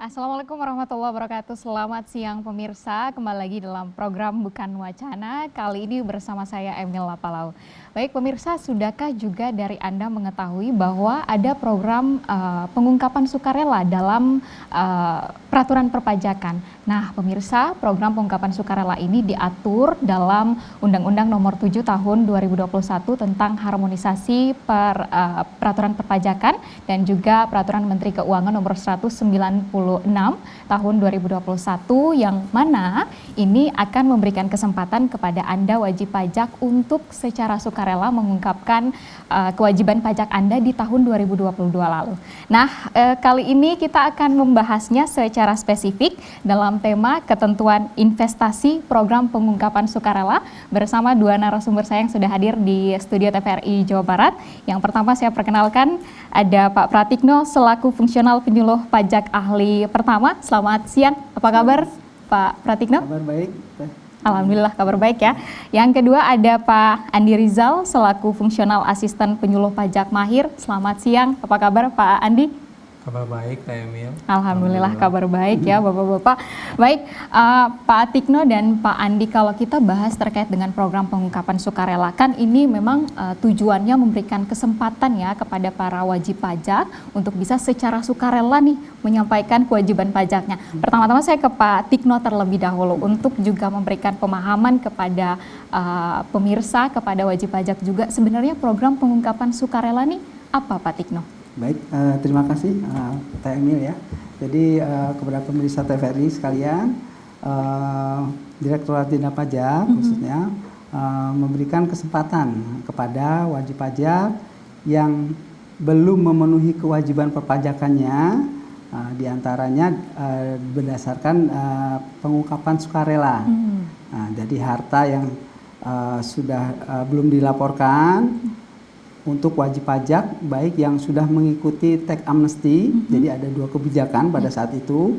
Assalamualaikum warahmatullahi wabarakatuh. Selamat siang pemirsa, kembali lagi dalam program Bukan Wacana. Kali ini bersama saya Emil Lapalau. Baik pemirsa, sudahkah juga dari Anda mengetahui bahwa ada program pengungkapan sukarela dalam peraturan perpajakan? Nah pemirsa, program pengungkapan sukarela ini diatur dalam Undang-Undang Nomor 7 Tahun 2021 tentang harmonisasi peraturan perpajakan dan juga Peraturan Menteri Keuangan Nomor 196 tahun 2021 yang mana ini akan memberikan kesempatan kepada Anda wajib pajak untuk secara sukarela mengungkapkan kewajiban pajak Anda di tahun 2022 lalu. Nah, kali ini kita akan membahasnya secara spesifik dalam tema ketentuan investasi program pengungkapan sukarela bersama dua narasumber saya yang sudah hadir di studio TVRI Jawa Barat. Yang pertama saya perkenalkan ada Pak Pratikno selaku fungsional penyuluh pajak ahli pertama. Selamat siang, apa kabar Pak Pratikno? Kabar baik. Alhamdulillah kabar baik ya. Yang kedua ada Pak Andi Rizal selaku fungsional asisten penyuluh pajak mahir. Selamat siang, apa kabar Pak Andi? Kabar baik, Pak Emil. Alhamdulillah kabar baik ya Bapak-Bapak. Baik, Pak Atikno dan Pak Andi, kalau kita bahas terkait dengan program pengungkapan sukarela, kan ini memang tujuannya memberikan kesempatan ya kepada para wajib pajak untuk bisa secara sukarela nih menyampaikan kewajiban pajaknya. Pertama-tama saya ke Pak Tikno terlebih dahulu untuk juga memberikan pemahaman kepada pemirsa, kepada wajib pajak juga sebenarnya program pengungkapan sukarela nih apa Pak Tikno? Baik, terima kasih Teh Emil ya. Jadi kepada pemirsa TVRI sekalian, Direktorat Jenderal Pajak khususnya memberikan kesempatan kepada wajib pajak yang belum memenuhi kewajiban perpajakannya, diantaranya berdasarkan pengungkapan sukarela. Jadi harta yang sudah belum dilaporkan untuk wajib pajak, baik yang sudah mengikuti tax amnesty, jadi ada dua kebijakan pada saat itu.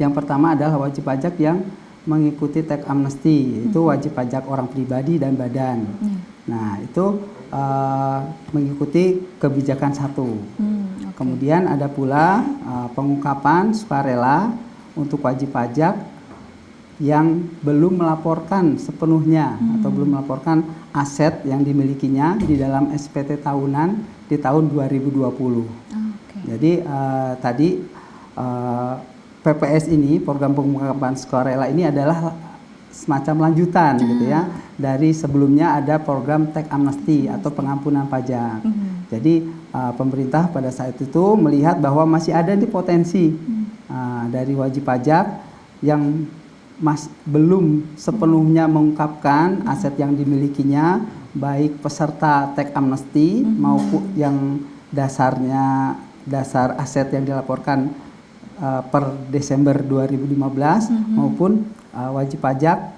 Yang pertama adalah wajib pajak yang mengikuti tax amnesty, itu wajib pajak orang pribadi dan badan. Nah itu mengikuti kebijakan satu. Kemudian ada pula pengungkapan sukarela untuk wajib pajak yang belum melaporkan sepenuhnya atau belum melaporkan aset yang dimilikinya di dalam SPT tahunan di tahun 2020. Jadi tadi PPS ini, program pengungkapan sukarela ini adalah semacam lanjutan gitu ya dari sebelumnya ada program tax amnesty atau pengampunan pajak. Jadi pemerintah pada saat itu melihat bahwa masih ada nih potensi dari wajib pajak yang belum sepenuhnya mengungkapkan aset yang dimilikinya, baik peserta tax amnesty maupun yang dasar aset yang dilaporkan per Desember 2015 maupun wajib pajak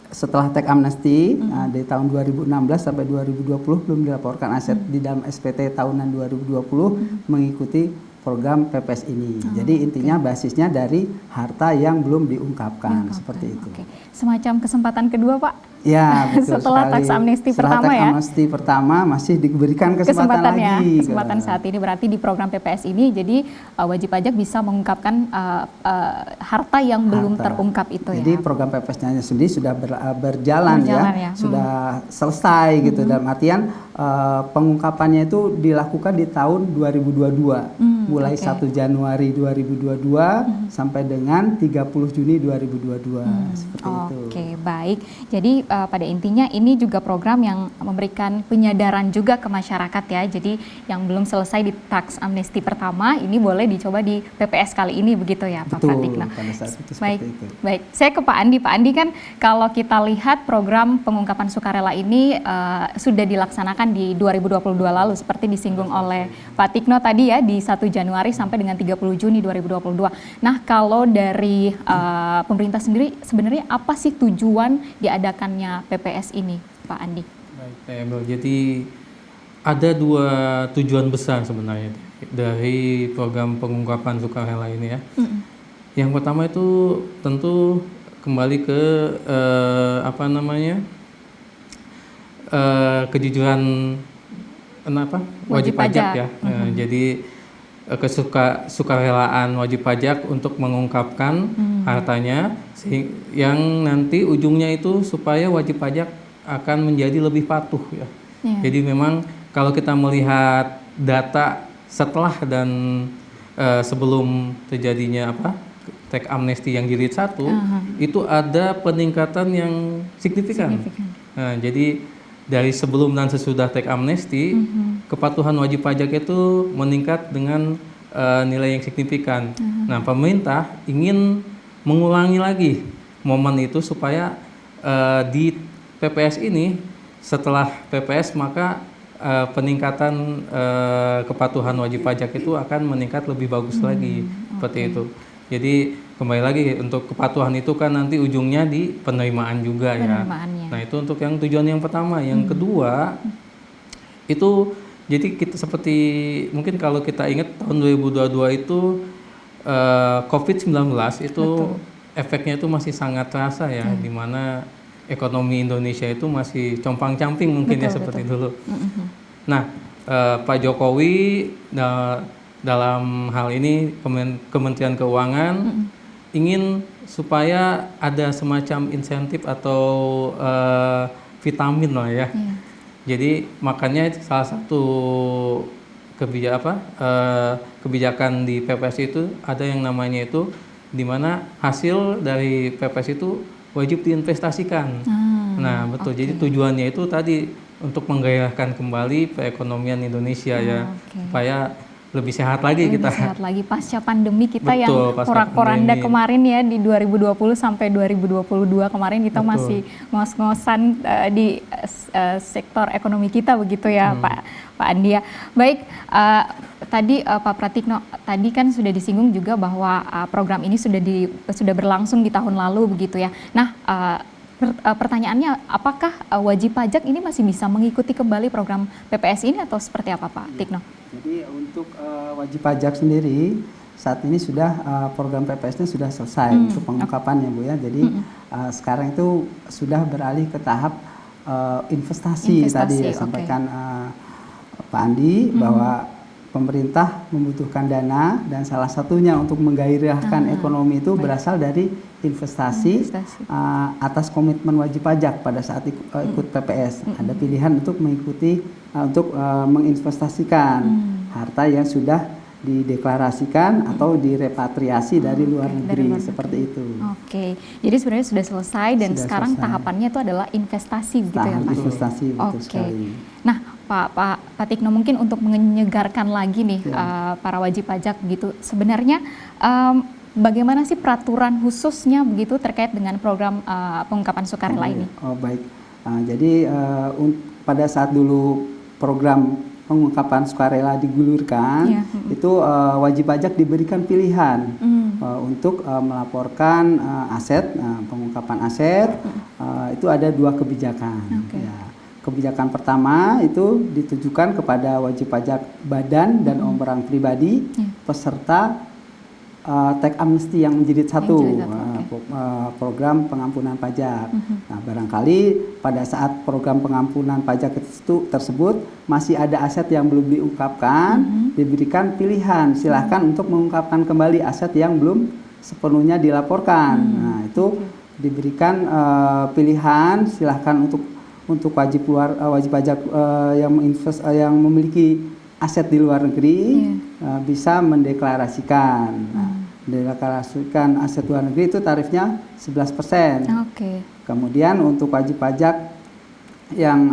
setelah tax amnesty dari tahun 2016 sampai 2020 belum dilaporkan aset di dalam SPT tahunan 2020 mengikuti program PPS ini. Jadi intinya basisnya dari harta yang belum diungkapkan seperti itu. Semacam kesempatan kedua Pak? Ya, betul setelah tax amnesty pertama ya. Tax amnesty pertama masih diberikan kesempatan lagi. Kesempatan saat ini berarti di program PPS ini jadi wajib pajak bisa mengungkapkan harta yang belum terungkap itu. Jadi program PPS-nya sendiri sudah berjalan ya. Sudah selesai gitu dalam artian pengungkapannya itu dilakukan di tahun 2022. Mulai 1 Januari 2022 sampai dengan 30 Juni 2022 seperti itu. Oke, baik. Jadi pada intinya ini juga program yang memberikan penyadaran juga ke masyarakat ya. Jadi yang belum selesai di tax amnesty pertama ini boleh dicoba di PPS kali ini begitu ya Pak Pratik. Nah, pada saat itu baik, seperti itu. Baik, saya ke Pak Andi. Pak Andi kan kalau kita lihat program pengungkapan sukarela ini sudah dilaksanakan di 2022 lalu seperti disinggung oleh Pak Tikno tadi ya di 1 Januari sampai dengan 30 Juni 2022. Nah, kalau dari pemerintah sendiri sebenarnya apa sih tujuan diadakannya PPS ini, Pak Andi? Baik, Pak Emil. Jadi ada dua tujuan besar sebenarnya dari program pengungkapan sukarela ini ya. Yang pertama itu tentu kembali ke kejujuran wajib pajak ya. Jadi sukarelaan wajib pajak untuk mengungkapkan hartanya, yang nanti ujungnya itu supaya wajib pajak akan menjadi lebih patuh ya. Jadi memang kalau kita melihat data setelah dan sebelum terjadinya tax amnesty yang jilid 1, itu ada peningkatan yang signifikan. Nah, jadi dari sebelum dan sesudah tax amnesty, kepatuhan wajib pajak itu meningkat dengan nilai yang signifikan. Nah, pemerintah ingin mengulangi lagi momen itu supaya di PPS ini, setelah PPS maka peningkatan kepatuhan wajib pajak itu akan meningkat lebih bagus lagi, seperti itu. Jadi kembali lagi untuk kepatuhan itu kan nanti ujungnya di penerimaan juga ya. Nah itu untuk yang tujuan yang pertama. Yang kedua itu jadi kita seperti mungkin kalau kita ingat tahun 2022 itu COVID-19 itu efeknya itu masih sangat terasa ya, di mana ekonomi Indonesia itu masih compang-camping mungkin seperti dulu. Nah Pak Jokowi dalam hal ini Kementerian Keuangan ingin supaya ada semacam insentif atau vitamin lah ya. Jadi makanya salah satu kebijakan di PPS itu ada yang namanya itu, di mana hasil dari PPS itu wajib diinvestasikan. Nah betul, jadi tujuannya itu tadi untuk menggairahkan kembali perekonomian Indonesia ya, supaya lebih sehat lagi kita. Lebih sehat lagi pasca pandemi kita. Betul, yang porak-poranda kemarin ya, di 2020 sampai 2022 kemarin kita masih ngos-ngosan di sektor ekonomi kita begitu ya Pak Andi ya. Baik, tadi Pak Pratikno tadi kan sudah disinggung juga bahwa program ini sudah berlangsung di tahun lalu begitu ya. Nah, pertanyaannya, apakah wajib pajak ini masih bisa mengikuti kembali program PPS ini atau seperti apa Pak Tikno? Jadi untuk wajib pajak sendiri saat ini sudah program PPS-nya sudah selesai untuk pengungkapannya Bu ya. Jadi sekarang itu sudah beralih ke tahap investasi tadi ya, sampaikan Pak Andi bahwa pemerintah membutuhkan dana dan salah satunya untuk menggairahkan ekonomi itu berasal dari investasi atas komitmen wajib pajak pada saat ikut PPS. Ada pilihan untuk mengikuti menginvestasikan harta yang sudah dideklarasikan atau direpatriasi dari luar negeri seperti itu. Jadi sebenarnya sudah selesai dan sekarang tahapannya itu adalah investasi gitu ya Pak? Investasi, betul sekali. Nah Pak Tikno, mungkin untuk menyegarkan lagi nih para wajib pajak begitu, sebenarnya bagaimana sih peraturan khususnya begitu terkait dengan program pengungkapan sukarela ini? Baik, jadi pada saat dulu program pengungkapan sukarela digulirkan, itu wajib pajak diberikan pilihan untuk melaporkan aset, pengungkapan aset. Itu ada 2 kebijakan. Kebijakan pertama itu ditujukan kepada wajib pajak badan dan orang pribadi peserta tax amnesty yang menjadi program pengampunan pajak. Nah, barangkali pada saat program pengampunan pajak tersebut masih ada aset yang belum diungkapkan, diberikan pilihan silahkan untuk mengungkapkan kembali aset yang belum sepenuhnya dilaporkan. Nah, itu diberikan pilihan silahkan untuk wajib pajak yang memiliki aset di luar negeri bisa mendeklarasikan. Mendeklarasikan aset luar negeri itu tarifnya 11%. Kemudian untuk wajib pajak yang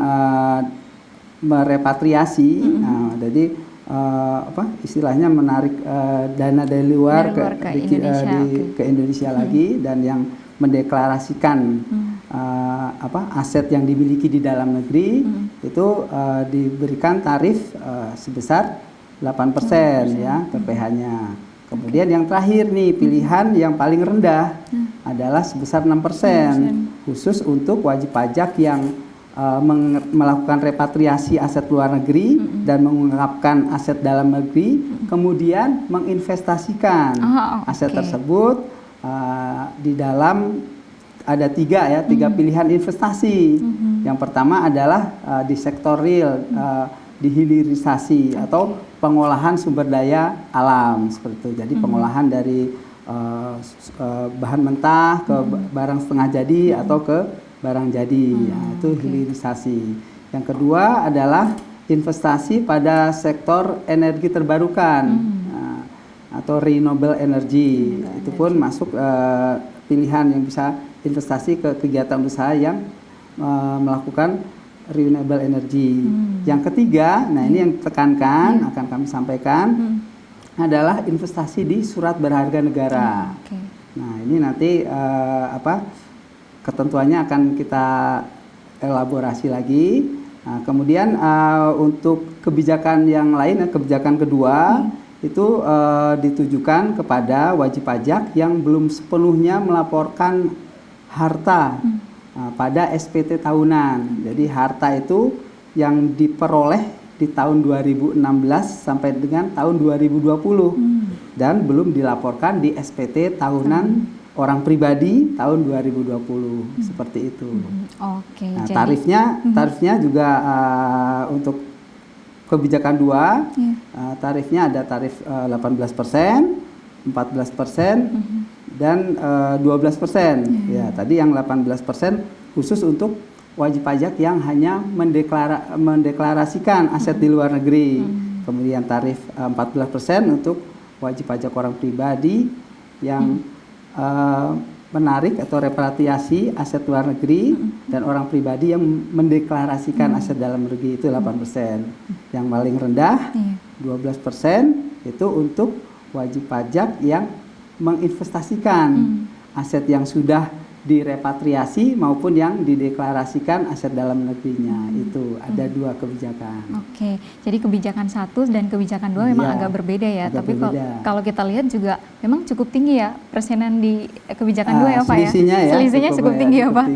merepatriasi, jadi istilahnya menarik dana dari luar ke Indonesia lagi, dan yang mendeklarasikan aset yang dimiliki di dalam negeri itu diberikan tarif sebesar 8% ya PPh-nya. Kemudian yang terakhir nih, pilihan yang paling rendah adalah sebesar 6% khusus untuk wajib pajak yang melakukan repatriasi aset luar negeri dan mengungkapkan aset dalam negeri, kemudian menginvestasikan aset tersebut di dalam ada 3 pilihan investasi. Yang pertama adalah di sektor real, dihilirisasi atau pengolahan sumber daya alam seperti itu. Jadi pengolahan dari bahan mentah ke barang setengah jadi atau ke barang jadi, itu hilirisasi. Yang kedua adalah investasi pada sektor energi terbarukan atau renewable energy. Itu pun masuk pilihan yang bisa investasi ke kegiatan usaha yang melakukan renewable energy. Yang ketiga, nah ini yang tekankan akan kami sampaikan adalah investasi di surat berharga negara. Nah ini nanti ketentuannya akan kita elaborasi lagi. Nah, kemudian untuk kebijakan yang lain, kebijakan kedua itu ditujukan kepada wajib pajak yang belum sepenuhnya melaporkan harta pada SPT tahunan. Jadi harta itu yang diperoleh di tahun 2016 sampai dengan tahun 2020 dan belum dilaporkan di SPT tahunan orang pribadi tahun 2020 seperti itu. Oke. Nah, tarifnya juga untuk kebijakan 2 tarifnya ada tarif 18%, 14% dan 12%. Ya, tadi yang 18% khusus untuk wajib pajak yang hanya mendeklarasikan aset di luar negeri. Kemudian tarif 14% untuk wajib pajak orang pribadi yang menarik atau repatriasi aset luar negeri dan orang pribadi yang mendeklarasikan aset dalam negeri itu 8%. Yang paling rendah 12% itu untuk wajib pajak yang menginvestasikan aset yang sudah direpatriasi maupun yang dideklarasikan aset dalam negerinya. Itu ada 2 kebijakan. Oke, jadi kebijakan 1 dan kebijakan 2 memang agak berbeda ya. Tapi kalau kita lihat juga memang cukup tinggi ya persenan di kebijakan 2 ya Pak ya. Selisihnya cukup tinggi ya Pak.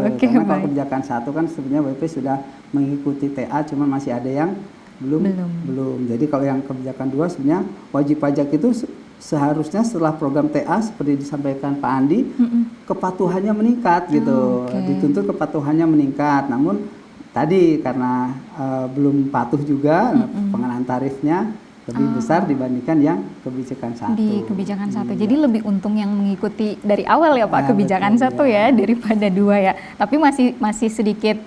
Oke, karena kalau kebijakan 1 kan sebenarnya WP sudah mengikuti TA, cuma masih ada yang belum. Jadi kalau yang kebijakan 2 sebenarnya wajib pajak itu seharusnya setelah program TA seperti disampaikan Pak Andi, kepatuhannya meningkat gitu. Dituntut kepatuhannya meningkat. Namun tadi karena belum patuh juga, pengenaan tarifnya lebih besar dibandingkan yang kebijakan 1. Di kebijakan 1. Jadi lebih untung yang mengikuti dari awal ya Pak, kebijakan 1 ya daripada 2 ya. Tapi masih sedikit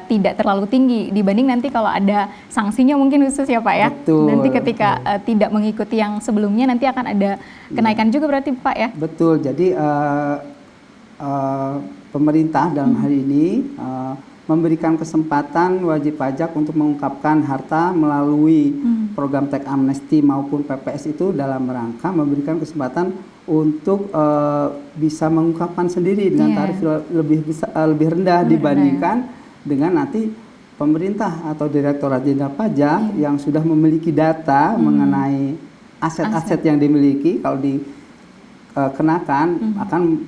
tidak terlalu tinggi dibanding nanti kalau ada sanksinya mungkin khusus ya Pak ya. Nanti ketika tidak mengikuti yang sebelumnya nanti akan ada kenaikan juga berarti Pak ya. Betul. Jadi pemerintah dalam hal ini memberikan kesempatan wajib pajak untuk mengungkapkan harta melalui program tax amnesty maupun PPS itu dalam rangka memberikan kesempatan untuk bisa mengungkapkan sendiri dengan tarif lebih rendah dibandingkan dengan nanti pemerintah atau Direktorat Jenderal Pajak yang sudah memiliki data mengenai aset-aset yang dimiliki. Kalau dikenakan akan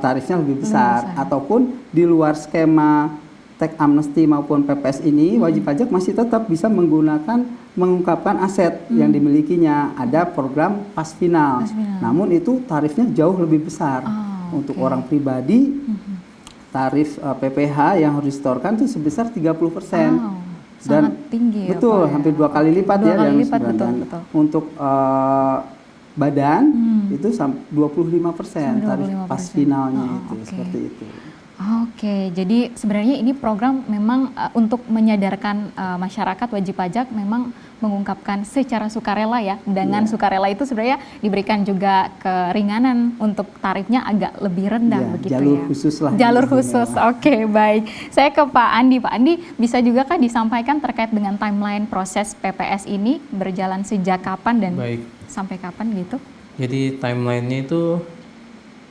tarifnya lebih besar, ataupun di luar skema tax amnesty maupun PPS ini wajib pajak masih tetap bisa mengungkapkan aset yang dimilikinya. Ada program pas final. Namun itu tarifnya jauh lebih besar. Untuk orang pribadi tarif PPh yang harus disetorkan itu sebesar 30%. Dan tinggi betul, ya, hampir 2 kali lipat ya. Betul. Untuk badan itu 25% tarif pas finalnya itu seperti itu. Oke, jadi sebenarnya ini program memang untuk menyadarkan masyarakat wajib pajak memang mengungkapkan secara sukarela ya. Dengan sukarela itu sebenarnya diberikan juga keringanan untuk tarifnya agak lebih rendah begitu jalur ya. Khusus lah. Jalur khusus. Oke, baik. Saya ke Pak Andi. Pak Andi, bisa juga kah disampaikan terkait dengan timeline proses PPS ini berjalan sejak kapan dan sampai kapan gitu? Jadi timelinenya itu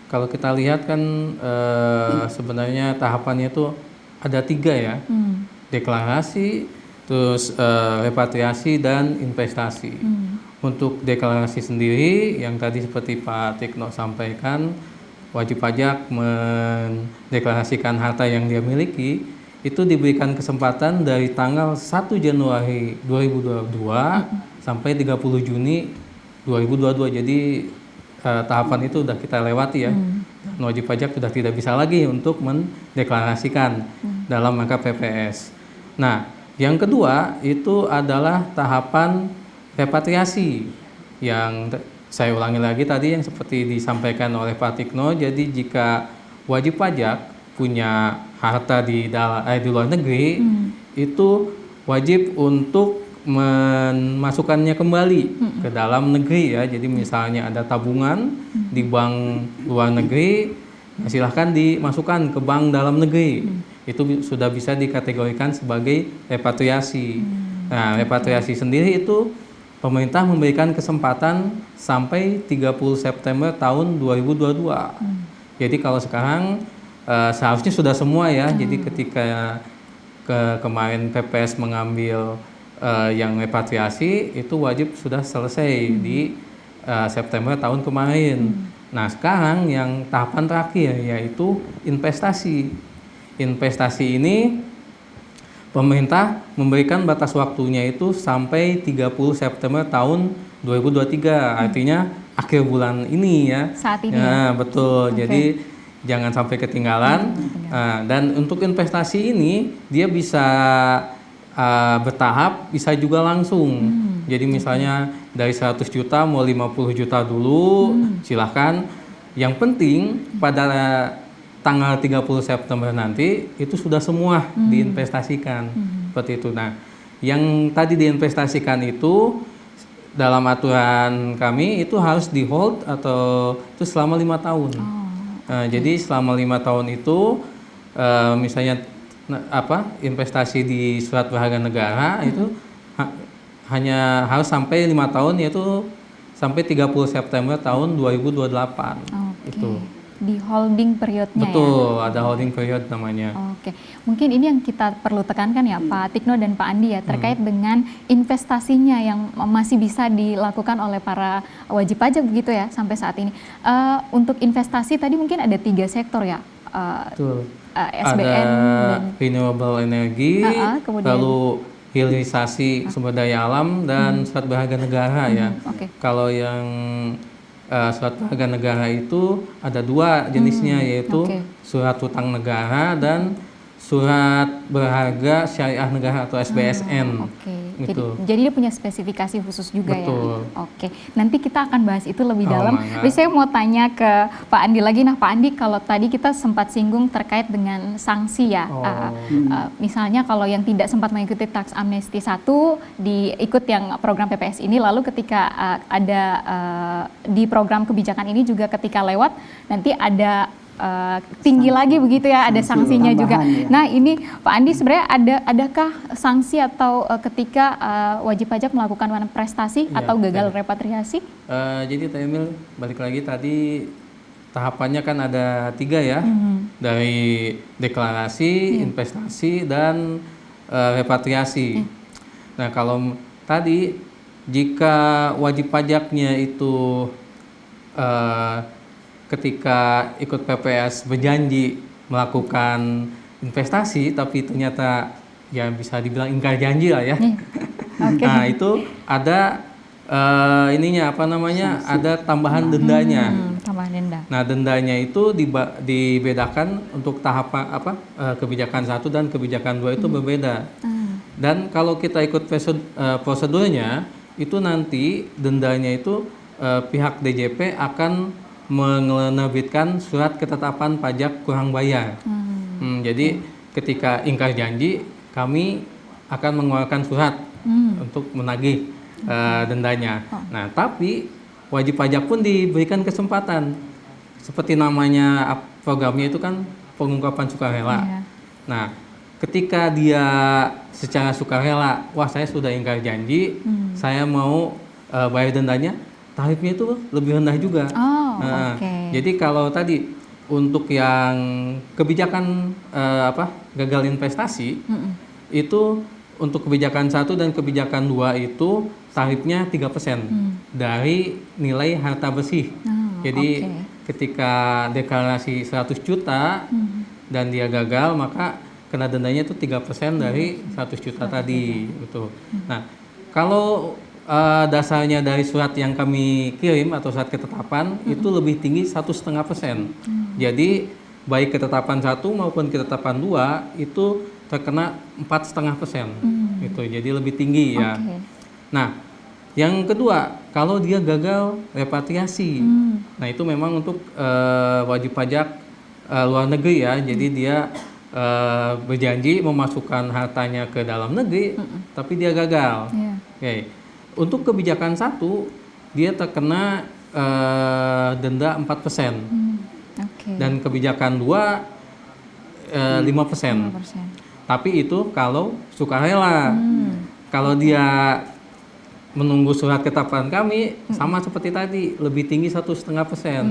kalau kita lihat kan sebenarnya tahapannya itu ada 3 ya, deklarasi, terus repatriasi dan investasi. Untuk deklarasi sendiri yang tadi seperti Pak Tikno sampaikan, wajib pajak mendeklarasikan harta yang dia miliki itu diberikan kesempatan dari tanggal 1 Januari 2022 sampai 30 Juni 2022. Jadi tahapan itu sudah kita lewati ya. Wajib pajak sudah tidak bisa lagi untuk mendeklarasikan dalam rangka PPS. Nah, Yang kedua itu adalah tahapan repatriasi yang saya ulangi lagi tadi yang seperti disampaikan oleh Pak Tikno. Jadi jika wajib pajak punya harta di luar negeri, itu wajib untuk memasukkannya kembali ke dalam negeri ya. Jadi misalnya ada tabungan di bank luar negeri, silahkan dimasukkan ke bank dalam negeri. Itu sudah bisa dikategorikan sebagai repatriasi. Nah, repatriasi sendiri itu pemerintah memberikan kesempatan sampai 30 September tahun 2022. Jadi kalau sekarang seharusnya sudah semua ya. Jadi ketika kemarin PPS mengambil yang repatriasi itu wajib sudah selesai di September tahun kemarin. Nah, sekarang yang tahapan terakhir yaitu investasi. Investasi ini pemerintah memberikan batas waktunya itu sampai 30 September tahun 2023. Artinya akhir bulan ini ya. Saat ini. Nah, betul. Jadi jangan sampai ketinggalan. Dan untuk investasi ini dia bisa bertahap, bisa juga langsung. Jadi misalnya dari 100 juta mau 50 juta dulu, silahkan. Yang penting pada tanggal 30 September nanti itu sudah semua diinvestasikan. Seperti itu. Nah, yang tadi diinvestasikan itu dalam aturan kami itu harus di hold atau itu selama 5 tahun. Jadi selama 5 tahun itu misalnya investasi di surat berharga negara itu hanya harus sampai 5 tahun, yaitu sampai 30 September tahun 2028. Itu di holding periodnya. Betul, ada holding period namanya. Oke, mungkin ini yang kita perlu tekankan ya Pak Tikno dan Pak Andi ya, terkait dengan investasinya yang masih bisa dilakukan oleh para wajib pajak begitu ya sampai saat ini. Untuk investasi tadi mungkin ada 3 sektor ya. Betul. SBN ada dan renewable energy, lalu hilirisasi sumber daya alam dan surat berharga negara ya. Kalau yang surat berharga negara itu ada 2 jenisnya, yaitu surat hutang negara dan surat berharga syariah negara atau SBSN. Gitu. Jadi dia punya spesifikasi khusus juga. Betul. Ya. Oke, nanti kita akan bahas itu lebih dalam. Tapi saya mau tanya ke Pak Andi lagi. Nah, Pak Andi, kalau tadi kita sempat singgung terkait dengan sanksi ya. Misalnya kalau yang tidak sempat mengikuti tax amnesty 1 diikut yang program PPS ini, lalu ketika ada di program kebijakan ini juga ketika lewat nanti ada tinggi lagi begitu ya, ada sanksinya juga. Ya. Nah, ini Pak Andi sebenarnya adakah sanksi atau ketika wajib pajak melakukan prestasi atau gagal repatriasi? Jadi Teh Emil, balik lagi tadi tahapannya kan ada 3 ya, dari deklarasi, investasi dan repatriasi. Nah, kalau tadi jika wajib pajaknya itu ketika ikut PPS berjanji melakukan investasi tapi ternyata ya bisa dibilang ingkar janji lah ya. Nah, itu ada ada tambahan dendanya. Tambahan denda. Nah, dendanya itu dibedakan untuk tahapan kebijakan 1 dan kebijakan 2 itu berbeda. Dan kalau kita ikut prosedurnya itu nanti dendanya itu pihak DJP akan menerbitkan surat ketetapan pajak kurang bayar. Jadi ketika ingkar janji, kami akan mengeluarkan surat untuk menagih dendanya. Nah, tapi wajib pajak pun diberikan kesempatan. Seperti namanya programnya itu kan pengungkapan sukarela. Nah, ketika dia secara sukarela, wah saya sudah ingkar janji, saya mau bayar dendanya, tarifnya itu lebih rendah juga. Jadi kalau tadi untuk yang kebijakan gagal investasi itu untuk kebijakan 1 dan kebijakan 2 itu tarifnya 3% dari nilai harta bersih. Jadi ketika deklarasi 100 juta dan dia gagal, maka kena dendanya itu 3% dari 100 juta tadi. Gitu. Nah, kalau dasarnya dari surat yang kami kirim atau surat ketetapan itu lebih tinggi 1,5%. Jadi baik ketetapan 1 maupun ketetapan 2 itu terkena 4,5%. gitu. Jadi lebih tinggi ya. Oke. Nah, yang kedua, kalau dia gagal repatriasi, nah itu memang untuk wajib pajak luar negeri ya. Jadi dia berjanji memasukkan hartanya ke dalam negeri, tapi dia gagal. Iya. Oke. Untuk kebijakan 1, dia terkena denda 4%. Oke. Dan kebijakan 2, 5%. 5%. Tapi itu kalau sukarela. Kalau dia menunggu surat ketetapan kami, sama seperti tadi, lebih tinggi 1,5%.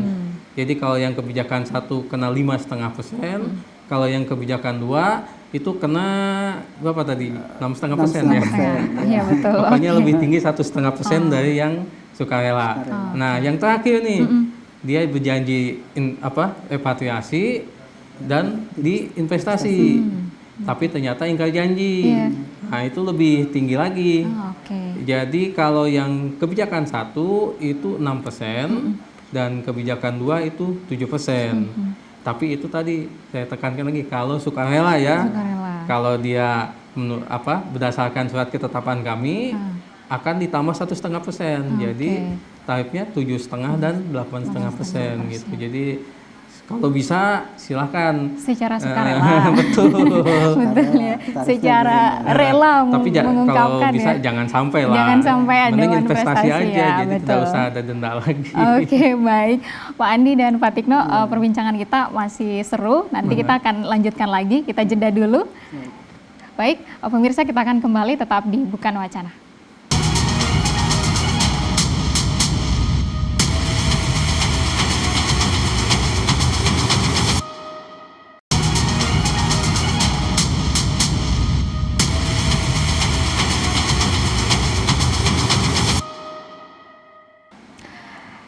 Jadi kalau yang kebijakan 1 kena 5,5%, kalau yang kebijakan 2 itu kena berapa tadi? 6,5% ya. Iya betul. Pokoknya lebih tinggi 1,5% dari yang sukarela. Nah, yang terakhir nih, dia berjanji repatriasi dan di investasi. Tapi ternyata ingkar janji. Iya. Nah, itu lebih tinggi lagi. Oke. Jadi kalau yang kebijakan 1 itu 6% dan kebijakan 2 itu 7%. Tapi itu tadi saya tekankan lagi kalau sukarela ya. Sukarela. Kalau dia berdasarkan surat ketetapan kami akan ditambah 1,5%. Jadi tarifnya 7,5 dan 8,5% gitu. Jadi kalau bisa silahkan Secara sukarela. betul. Betul ya. Secara rela Tapi kalau mengungkapkan bisa ya. jangan sampai lah. Jangan sampai ada Mending investasi manifestasi aja, ya, jadi tidak betul. usah ada denda lagi. Oke, baik. Pak Andi dan Pak Tikno, perbincangan kita masih seru. Nanti kita akan lanjutkan lagi, kita jeda dulu. Baik, pemirsa kita akan kembali tetap di Bukan Wacana.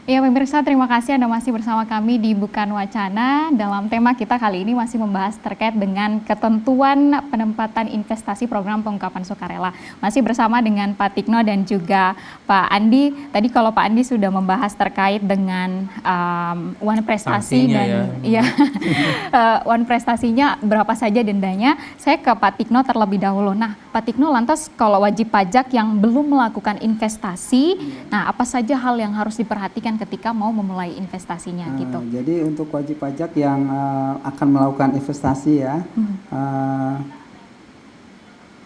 Ya pemirsa, terima kasih Anda masih bersama kami di Bukan Wacana. Dalam tema kita kali ini masih membahas terkait dengan ketentuan penempatan investasi program pengungkapan sukarela. Masih bersama dengan Pak Tikno dan juga Pak Andi. Tadi kalau Pak Andi sudah membahas terkait dengan uang prestasi sanksinya dan uang prestasinya berapa saja dendanya. Saya ke Pak Tikno terlebih dahulu. Nah, Pak Tikno, lantas kalau wajib pajak yang belum melakukan investasi, nah apa saja hal yang harus diperhatikan ketika mau memulai investasinya gitu? Jadi untuk wajib pajak yang akan melakukan investasi ya,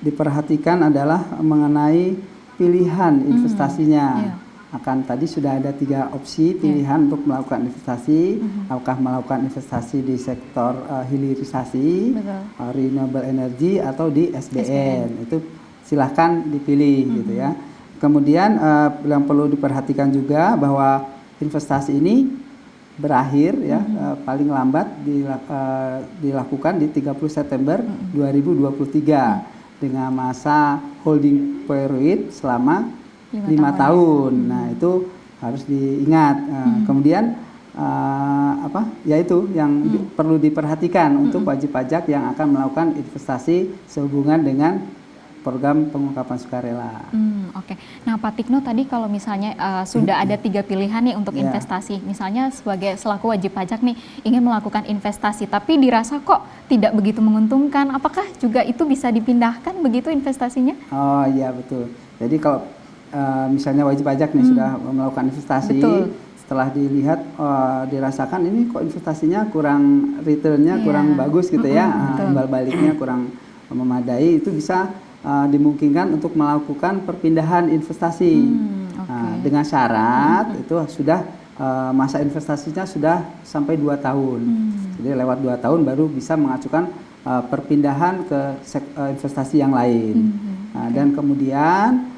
diperhatikan adalah mengenai pilihan investasinya. Akan tadi sudah ada 3 opsi pilihan untuk melakukan investasi. Apakah melakukan investasi di sektor hilirisasi, renewable energy atau di SBN. Itu silahkan dipilih gitu ya. Kemudian yang perlu diperhatikan juga bahwa investasi ini berakhir ya paling lambat dilakukan di 30 September 2023 dengan masa holding period selama 5 tahun. Nah, itu harus diingat. Kemudian yaitu yang perlu diperhatikan untuk wajib pajak yang akan melakukan investasi sehubungan dengan program pengungkapan sukarela. Oke. Nah, Pak Tikno tadi kalau misalnya sudah ada 3 pilihan nih untuk investasi, misalnya selaku wajib pajak nih ingin melakukan investasi, tapi dirasa kok tidak begitu menguntungkan, apakah juga itu bisa dipindahkan begitu investasinya? Oh iya betul. Jadi kalau misalnya wajib pajak nih sudah melakukan investasi, setelah dilihat dirasakan ini kok investasinya kurang returnnya kurang bagus gitu ya, imbal baliknya kurang memadai, itu bisa dimungkinkan untuk melakukan perpindahan investasi dengan syarat itu sudah masa investasinya sudah sampai 2 tahun. Jadi lewat 2 tahun baru bisa mengajukan perpindahan ke investasi yang lain. Dan kemudian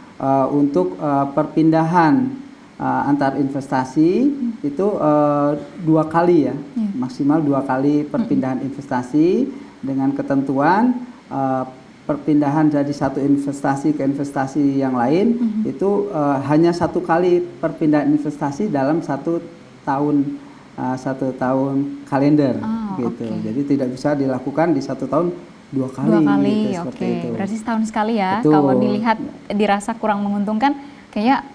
untuk perpindahan antar investasi itu 2 kali ya, maksimal 2 kali perpindahan investasi dengan ketentuan perpindahan dari satu investasi ke investasi yang lain itu hanya 1 kali perpindahan investasi dalam 1 tahun 1 tahun kalender gitu. Jadi tidak bisa dilakukan di 1 tahun 2 kali. 2 kali, gitu, seperti itu. Berarti setahun sekali ya. Betul. Kalau dilihat dirasa kurang menguntungkan, kayaknya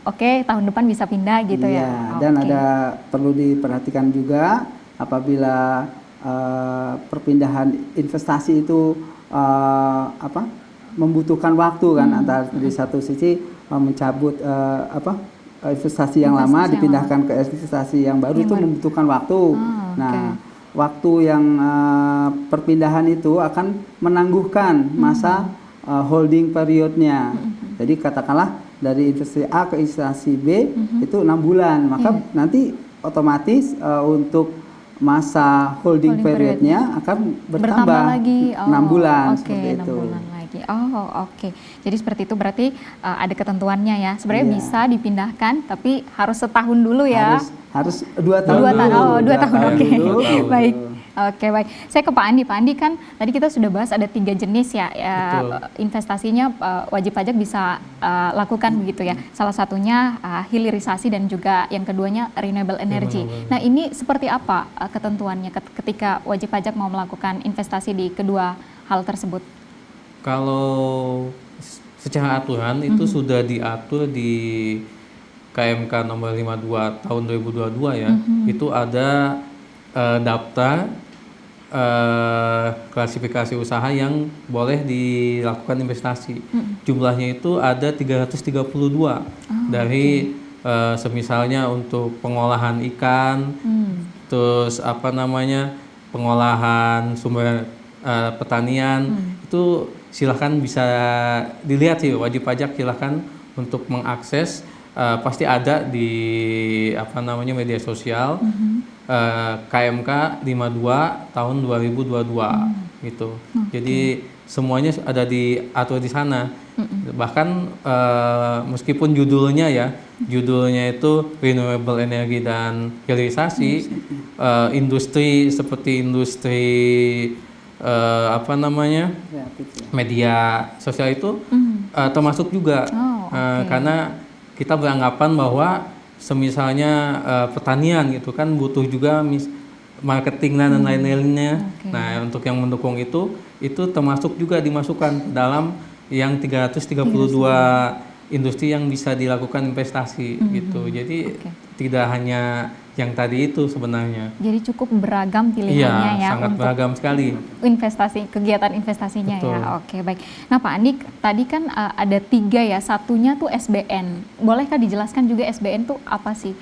tahun depan bisa pindah gitu ya. Dan ada perlu diperhatikan juga apabila perpindahan investasi itu membutuhkan waktu kan antara di satu sisi mencabut investasi yang lama dipindahkan ke investasi yang baru itu membutuhkan waktu. Nah, waktu yang perpindahan itu akan menangguhkan masa holding periodnya. Jadi katakanlah dari investasi A ke investasi B itu 6 bulan, maka nanti otomatis untuk masa holding periodnya akan bertambah lagi 6 bulan seperti 6 itu. bulan lagi. Jadi seperti itu berarti ada ketentuannya ya. Sebenarnya bisa dipindahkan tapi harus setahun dulu ya. Harus 2 tahun. 2 tahun. Oh, 2 tahun. Oke. Baik. Dulu. Oke, baik. Saya ke Pak Andi. Pak Andi kan tadi kita sudah bahas ada 3 jenis ya, investasinya wajib pajak bisa lakukan begitu ya. Salah satunya hilirisasi dan juga yang keduanya renewable energy. Nah, ini seperti apa ketentuannya ketika wajib pajak mau melakukan investasi di kedua hal tersebut? Kalau secara aturan itu sudah diatur di KMK nomor 52 tahun 2022 ya. Itu ada daftar klasifikasi usaha yang boleh dilakukan investasi. Jumlahnya itu ada 332 dari semisalnya untuk pengolahan ikan, terus pengolahan sumber pertanian, itu silahkan bisa dilihat sih, wajib pajak silahkan untuk mengakses, pasti ada di media sosial. KMK 52 tahun 2022 gitu. Jadi semuanya ada diatur di sana. Bahkan meskipun judulnya itu renewable energy dan hilirisasi, industri seperti industri media sosial itu termasuk juga. Karena kita beranggapan bahwa semisalnya pertanian gitu kan butuh juga marketing dan lain-lainnya. Nah, untuk yang mendukung itu termasuk juga dimasukkan dalam yang 332 industri yang bisa dilakukan investasi gitu. Jadi tidak hanya yang tadi itu sebenarnya. Jadi cukup beragam pilihannya ya sangat untuk beragam sekali. Kegiatan investasinya. Betul. Ya. Oke, baik. Nah, Pak Andi tadi kan ada 3 ya, satunya tuh SBN. Bolehkah dijelaskan juga SBN tuh apa sih?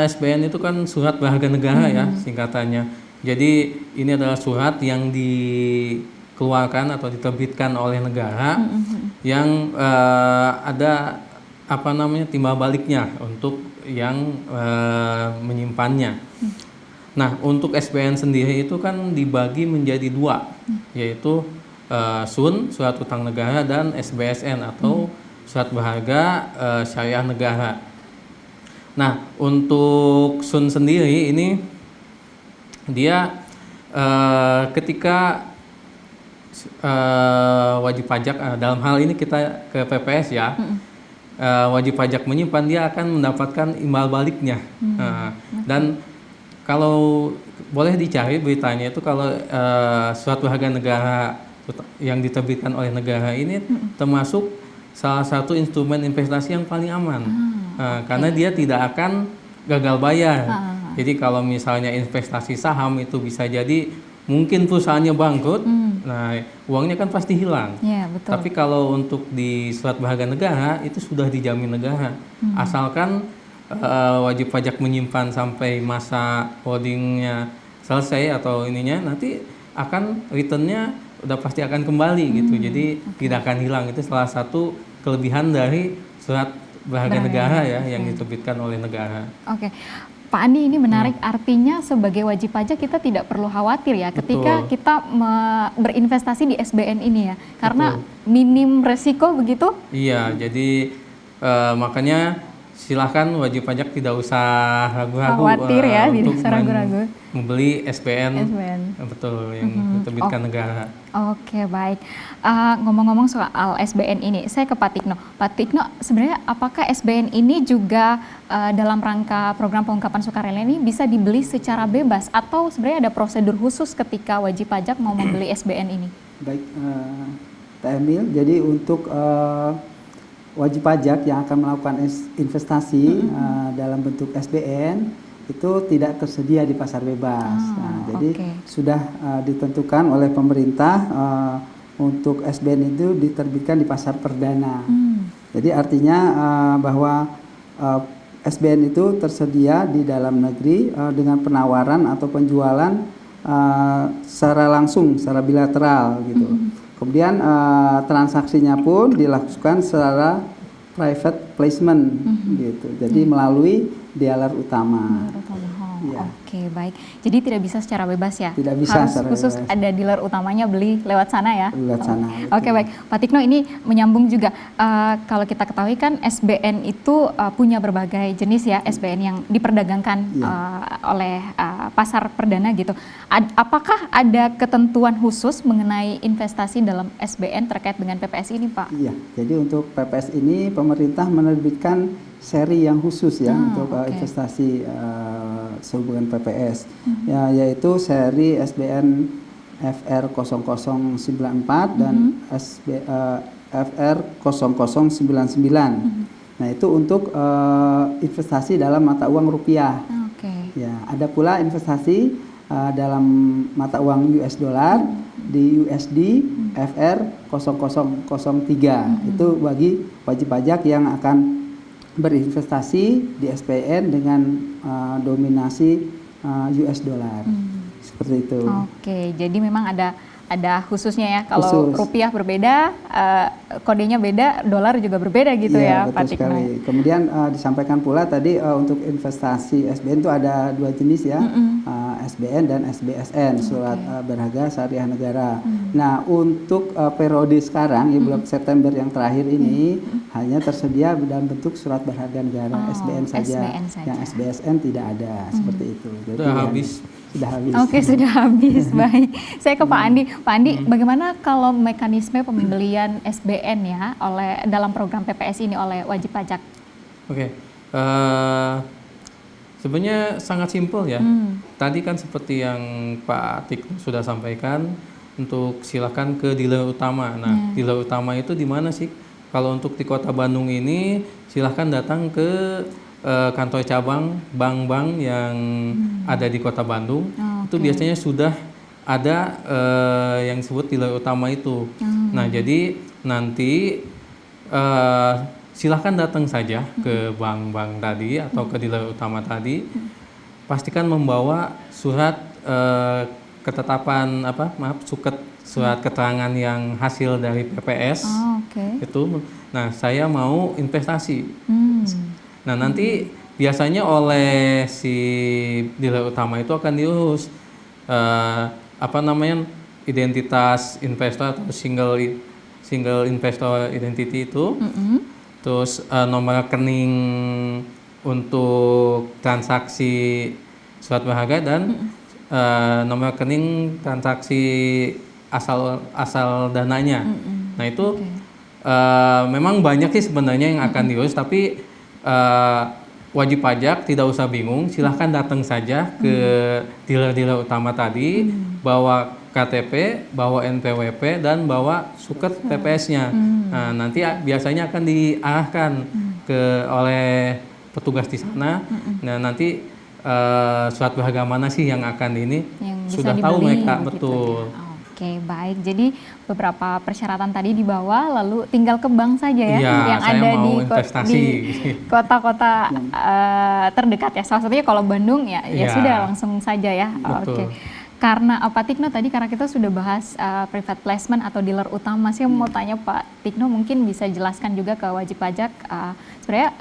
SBN itu kan surat berharga negara ya singkatannya. Jadi ini adalah surat yang dikeluarkan atau diterbitkan oleh negara yang ada timbal baliknya untuk yang menyimpannya. Nah, untuk SBN sendiri itu kan dibagi menjadi 2, yaitu SUN, surat utang negara, dan SBSN atau surat berharga syariah negara. Nah, untuk SUN sendiri ini dia ketika wajib pajak, dalam hal ini kita ke PPS ya, wajib pajak menyimpan, dia akan mendapatkan imbal baliknya. Dan kalau boleh dicari beritanya itu, kalau surat berharga negara yang diterbitkan oleh negara ini termasuk salah satu instrumen investasi yang paling aman. Karena dia tidak akan gagal bayar. Jadi kalau misalnya investasi saham itu bisa jadi mungkin perusahaannya bangkrut, nah uangnya kan pasti hilang. Ya, betul. Tapi kalau untuk di surat berharga negara itu sudah dijamin negara, asalkan wajib pajak menyimpan sampai masa holdingnya selesai atau ininya, nanti akan returnnya udah pasti akan kembali gitu. Jadi tidak akan hilang. Itu salah satu kelebihan dari surat berharga negara ya yang diterbitkan oleh negara. Oke. Pak Andi, ini menarik, artinya sebagai wajib pajak kita tidak perlu khawatir ya ketika kita berinvestasi di SBN ini ya, karena minim resiko begitu? Iya, jadi makanya silahkan wajib pajak tidak usah ragu-ragu khawatir ya, tidak usah ragu-ragu membeli SBN. Betul, yang diterbitkan negara. Oke, baik. Ngomong-ngomong soal SBN ini, saya ke Pak Tikno. Pak Tikno, sebenarnya apakah SBN ini juga dalam rangka program pengungkapan sukarela ini bisa dibeli secara bebas, atau sebenarnya ada prosedur khusus ketika wajib pajak mau membeli SBN ini? Baik, Pak Emil, jadi untuk wajib pajak yang akan melakukan investasi dalam bentuk SBN itu tidak tersedia di pasar bebas. Jadi sudah ditentukan oleh pemerintah untuk SBN itu diterbitkan di pasar perdana. Jadi artinya bahwa SBN itu tersedia di dalam negeri dengan penawaran atau penjualan secara langsung, secara bilateral gitu. Kemudian transaksinya pun dilakukan secara private placement gitu. Jadi melalui dealer utama. Ya. Oke, baik. Jadi tidak bisa secara bebas ya? Tidak bisa Harus secara khusus bebas. ada dealer utamanya beli lewat sana ya? Lewat sana. Oke, baik. Pak Tikno, ini menyambung juga. Kalau kita ketahui kan SBN itu punya berbagai jenis ya, SBN yang diperdagangkan oleh pasar perdana gitu. Apakah ada ketentuan khusus mengenai investasi dalam SBN terkait dengan PPS ini, Pak? Iya, jadi untuk PPS ini pemerintah menerbitkan seri yang khusus ya untuk investasi sehubungan PPS, yaitu seri SBN FR 0094 dan FR 0099. Nah, itu untuk investasi dalam mata uang rupiah. Ya, ada pula investasi dalam mata uang US dollar di USD FR 0003. Itu bagi wajib pajak yang akan berinvestasi di SPN dengan dominasi US dollar. Seperti itu. Oke, jadi memang ada khususnya ya. Kalau rupiah berbeda, kodenya beda, dolar juga berbeda gitu ya, Pak Tikno. Kemudian disampaikan pula tadi untuk investasi SBN itu ada dua jenis ya, SBN dan SBSN, surat berharga syariah negara. Nah, untuk periode sekarang ya bulan September yang terakhir ini hanya tersedia dalam bentuk surat berharga negara, SBN saja. Yang SBSN tidak ada, seperti itu. Jadi sudah habis. Sudah habis. Oke, sudah habis. Baik. Saya ke Pak Andi. Pak Andi, bagaimana kalau mekanisme pembelian SBN ya dalam program PPS ini oleh wajib pajak? Oke. Sebenarnya sangat simpel ya. Tadi kan seperti yang Pak Tikno sudah sampaikan, untuk silakan ke dealer utama. Nah, dealer utama itu di mana sih? Kalau untuk di Kota Bandung ini, silahkan datang ke kantor cabang bank-bank yang ada di Kota Bandung. Itu biasanya sudah ada yang disebut dealer utama itu. Nah, jadi nanti silahkan datang saja ke bank-bank tadi atau ke dealer utama tadi. Pastikan membawa surat ketetapan surat keterangan yang hasil dari PPS itu. Nah, saya mau investasi. Nah, nanti biasanya oleh si dealer utama itu akan diurus identitas investor atau single investor identity itu. Terus nomor rekening untuk transaksi surat berharga dan nomor rekening transaksi asal dananya. Nah, itu memang banyak sih sebenarnya yang akan diurus, tapi wajib pajak tidak usah bingung, silahkan datang saja ke dealer-dealer utama tadi, bawa KTP, bawa NPWP, dan bawa suket PPS-nya. Nah, nanti biasanya akan diarahkan oleh petugas di sana. Nah, nanti surat berharga mana sih yang akan yang sudah tahu mereka, betul. Ya. Oke, baik. Jadi beberapa persyaratan tadi dibawa, lalu tinggal ke bank saja ya, yang ada di kota-kota terdekat ya. Salah satunya kalau Bandung ya sudah langsung saja ya. Oke. Karena Pak Tikno tadi, karena kita sudah bahas private placement atau dealer utama, saya mau tanya Pak Tikno, mungkin bisa jelaskan juga ke wajib pajak sebenarnya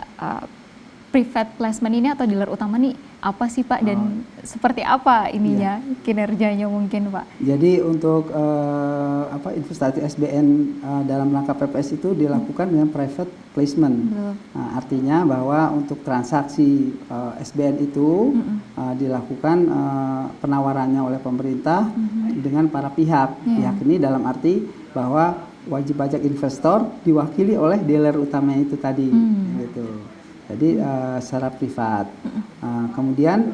private placement ini atau dealer utama nih apa sih Pak, dan seperti apa ininya kinerjanya mungkin Pak? Jadi untuk investasi SBN dalam rangka PPS itu dilakukan dengan private placement. Nah, artinya bahwa untuk transaksi SBN itu dilakukan penawarannya oleh pemerintah dengan para pihak. Pihak ini dalam arti bahwa wajib pajak investor diwakili oleh dealer utamanya itu tadi, gitu. Jadi secara privat. Kemudian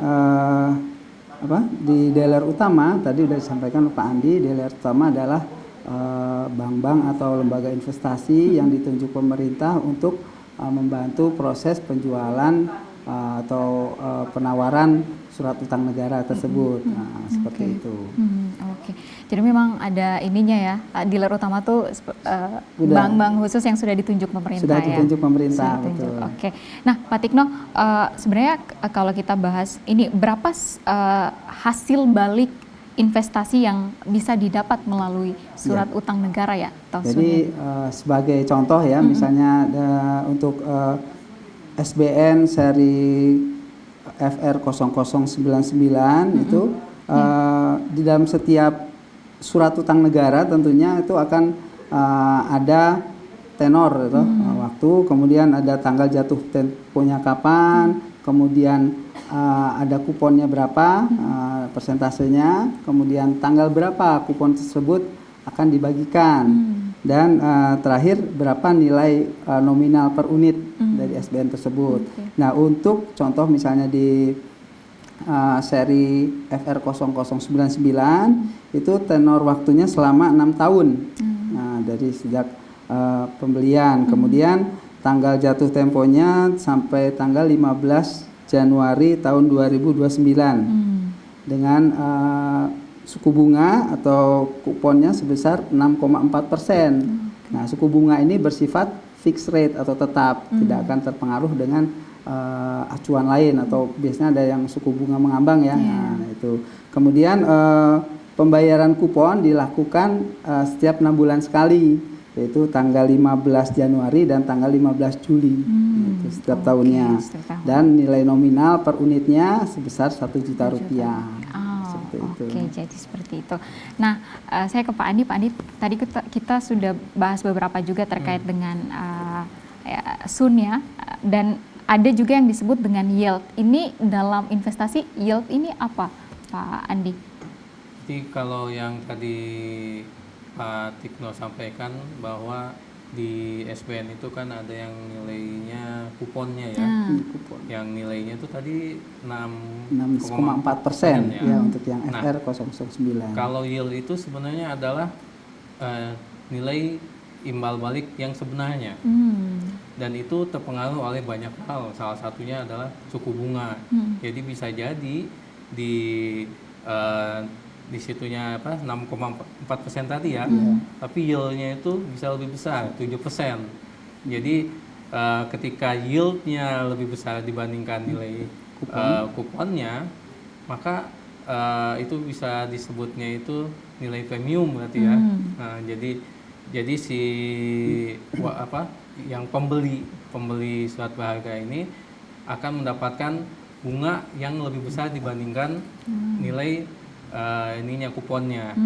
di dealer utama tadi sudah disampaikan Pak Andi, dealer utama adalah bank-bank atau lembaga investasi yang ditunjuk pemerintah untuk membantu proses penjualan atau penawaran surat utang negara tersebut. Nah, seperti itu. Oke, jadi memang ada ininya ya, dealer utama tuh bank-bank khusus yang sudah ditunjuk pemerintah Sudah ya? ditunjuk pemerintah, Sudah ditunjuk, betul. oke. Nah Pak Tikno, sebenarnya kalau kita bahas ini, berapa hasil balik investasi yang bisa didapat melalui surat utang negara ya? Jadi sebagai contoh ya, misalnya untuk SBN seri FR 0099 itu di dalam setiap surat utang negara tentunya itu akan ada tenor gitu, waktu, kemudian ada tanggal jatuh temponya kapan, kemudian ada kuponnya berapa, persentasenya, kemudian tanggal berapa kupon tersebut akan dibagikan, dan terakhir berapa nilai nominal per unit dari SBN tersebut. Nah, untuk contoh misalnya di seri FR 0099 itu tenor waktunya selama 6 tahun. Nah, dari sejak pembelian, kemudian tanggal jatuh temponya sampai tanggal 15 Januari tahun 2029 dengan suku bunga atau kuponnya sebesar 6,4%. Nah, suku bunga ini bersifat fixed rate atau tetap, tidak akan terpengaruh dengan acuan lain, atau biasanya ada yang suku bunga mengambang ya. Nah, itu. Kemudian pembayaran kupon dilakukan setiap 6 bulan sekali, yaitu tanggal 15 Januari dan tanggal 15 Juli itu setiap tahunnya. Dan nilai nominal per unitnya sebesar 1 juta rupiah. Oke, jadi seperti itu. Nah, saya ke Pak Andi. Pak Andi, tadi kita sudah bahas beberapa juga terkait dengan SUN ya, dan ada juga yang disebut dengan yield. Ini dalam investasi, yield ini apa, Pak Andi? Jadi kalau yang tadi Pak Tikno sampaikan bahwa di SBN itu kan ada yang nilainya kuponnya ya, yang nilainya itu tadi 6,4% ya untuk yang FR 009. Kalau yield itu sebenarnya adalah nilai imbal balik yang sebenarnya, dan itu terpengaruh oleh banyak hal. Salah satunya adalah suku bunga. Jadi bisa jadi di situnya 6,4% tadi ya, tapi yieldnya itu bisa lebih besar, 7%. Jadi ketika yieldnya lebih besar dibandingkan nilai kuponnya, maka itu bisa disebutnya itu nilai premium berarti ya. Nah, jadi si yang pembeli surat berharga ini akan mendapatkan bunga yang lebih besar dibandingkan nilai kuponnya.